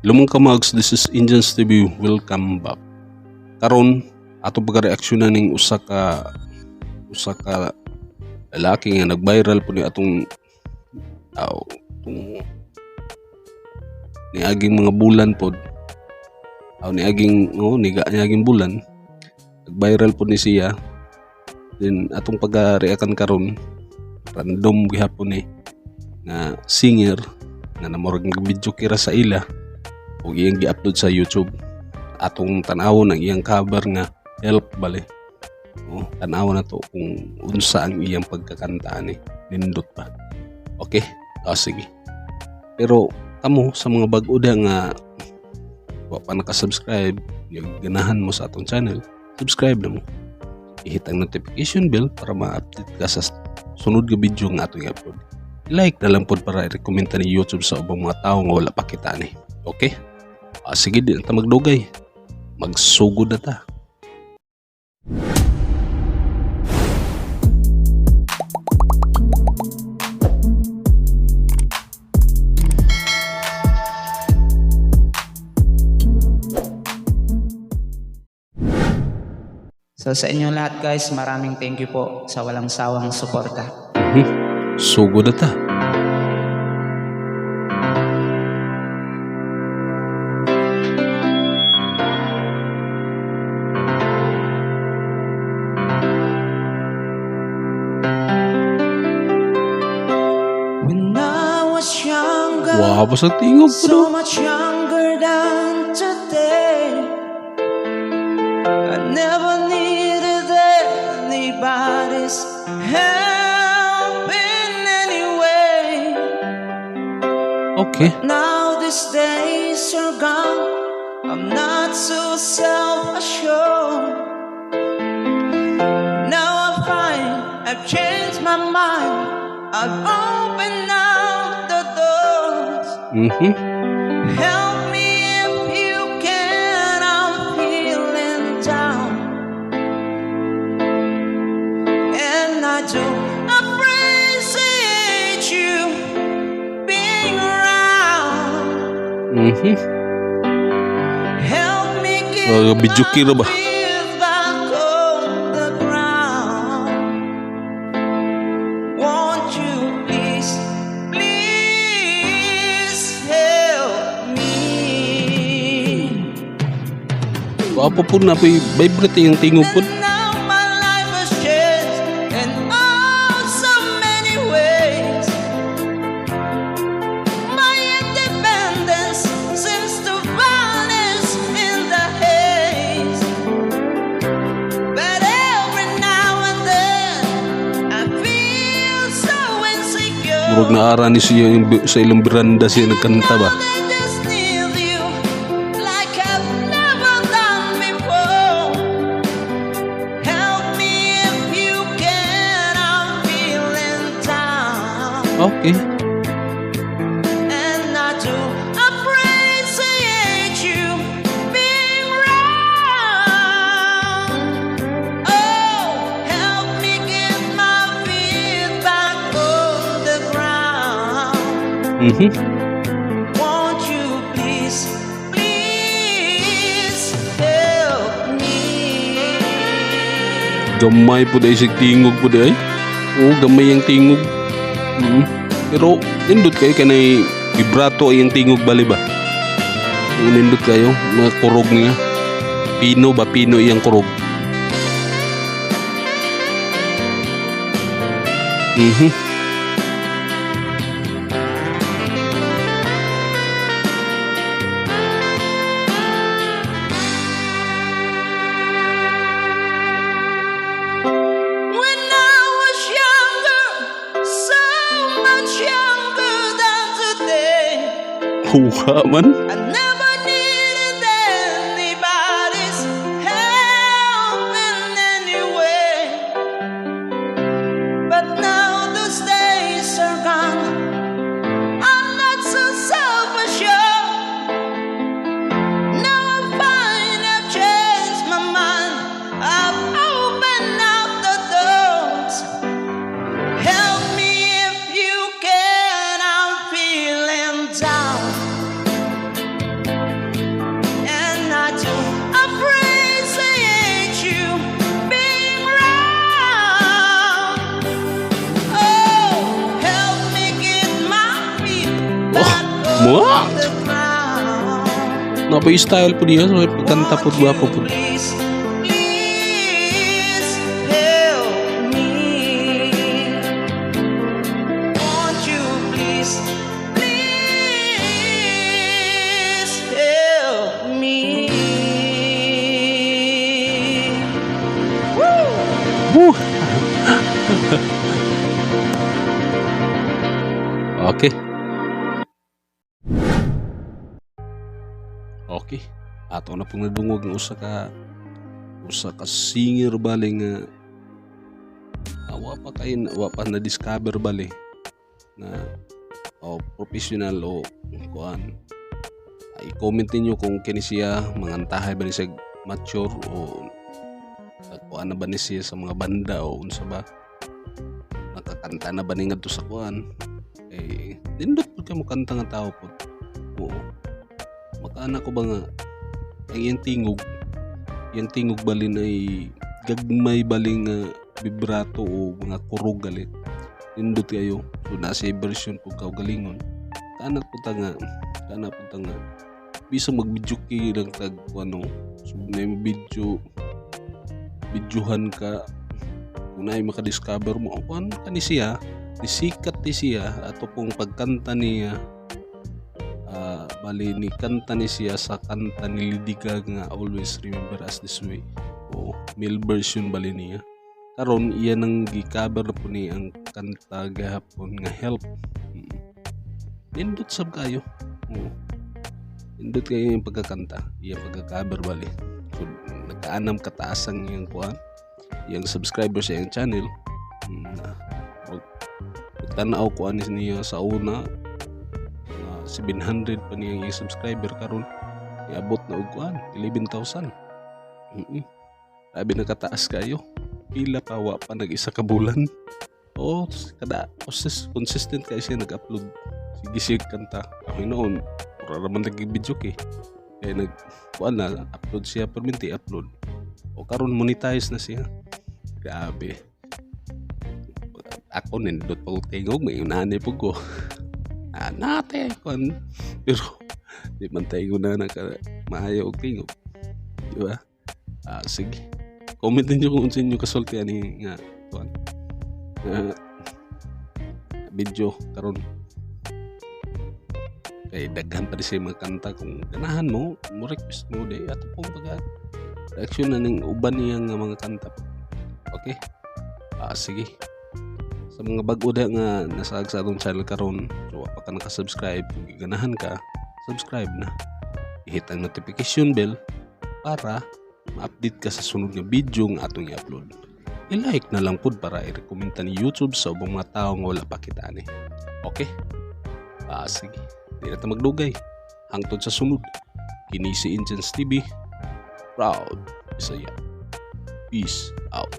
Lumong kamags, this is Indians TV. Welcome back. Karon ato pagreaksyonan ning usa ka lalaki nga nag-viral po ni atong niaging mga bulan pod. Niaging bulan. Nag-viral po ni siya. Then atong pagreakan karon random gihapon ni nga singer nga namurag nag-video kira sa ila o iyang gi-upload sa YouTube. Atong tanawon ang iyang cover nga help bale. Tanawon na to kung unsa ang iyang pagkakanta ni nindot pa. Okay? Sige. Pero kamo sa mga bag-o nga wa pa naka-subscribe, ganahan mo sa atong channel, subscribe na mo. I-hit ang notification bell para ma-update ka sa sunod nga video nga atong i-upload. Like na lang pod para i-recommend ni YouTube sa ubang mga tao nga wala pa kita ni. Okay? Sige, di na ta magdugay. Magsugod na ta. So sa inyo lahat guys, maraming thank you po sa walang sawang suporta. Sugod na ta. When I was younger, Wow, basta tingog po so much younger than today, I never needed anybody's help in any way. Okay. Now these days are gone, I'm not so self-assured. Now I find I've changed my mind, I've opened up the doors. Help me if you can, I'm feeling down, and I do appreciate you being around. Help me get Video kira ba? my feet back on the ground. Won't you please, please help me? Apa po na po vibrate yung tingog po. Now my life has changed in so many ways. My independence seems to vanish in the haze. But every now and then I feel so insecure. Murag naara ni siya sa ilang beranda siya nagkanta ba? I just need you like I've never done before. Help me if you can, I'm feeling down, Okay. and I do appreciate you being around. Oh, help me get my feet back on the ground. Won't you please, please help me? Gamay po dahil siya tingog po dahil. Oo, gamay ang tingog. Pero nindot kayo kanay vibrato ay ang tingog bali ba? Nindot kayo, mga kurog niya. Pino ba? Pino iyang kurog. When I was younger, so much younger than today, Huha man. I never needed anybody's help in any way. But now those days are gone, I'm not so self-assured. Now I find I've changed my mind, I've opened up the doors. Help me if you can, I'm feeling down. What? the ground. Napay style po niya. So, pagkanta po, gwapo po. Please, please help me. Won't you please, please help me. Woo! Okay. Okay. Ato na pong nadungog ng usa ka singer bali nga wa pa na discover bali na professional o kuan. I-comment niyo kung kini siya mangantahay ba ni siya mature o kuan na ba ni siya sa mga banda o unsa ba, nakakanta na ba ni ngadto sa kuan. Nindot po ka mo kanta nga tao po. Oo. Makaana ko ba nga ang iyang tingog balin ay gagmay baling vibrato o mga kurog galit. Nindot kayo. So nasa version po ka galingon. Kana po ta nga bisa mag-video kay lang tag ano. So may videohan ka kung na maka-discover mo ano kani siya. Sikat ni siya ato pong pagkanta niya bali ni kanta ni siya sa kanta ni Lady Gaga nga Always Remember Us This Way o male version bali niya karon iya nang gi-cover po ni ang kanta gahapon nga Help. Nindot sab kayo nindot kayo yung pagkakanta iya pagka-cover bali so nagkaanam kataas ang iyang kuan iyang subscribers sa iyang channel tanaw ko anis niya sa una 700 pa niya yung subscriber karon iabot na og kuan 11,000. Sabi nakataas kayo pila pa wa pa nag-isa ka bulan kada consistent kayo siya nag-upload sige kanta ako noon para naman nag-video kay nag kuan na upload siya permanente upload o karon monetize na siya grabe. Ako nindot pa ko tingog may unani po ko nate kon pero di man tayo na maayo og tingog di ba. Sige comment niyo kung unsa inyo kasulti ani nga kuan video karon kay daghan pa di siya magkanta kung ganahan mo request mo day ato pong reaction na ning uban niya nga mga kanta. Okay sige sa mga bago da nga nasag sa atong channel karon so wa pa ka naka-subscribe kung giganahan ka subscribe na i-hit ang notification bell para ma-update ka sa sunod nga video nga atong i-upload. I-like na lang pud para i-recommenda ni YouTube sa ubang mga tao nga wala pa kita ni. Okay sige di na ta magdugay hangtod sa sunod kini si Inchens TV proud Bisaya. Peace out.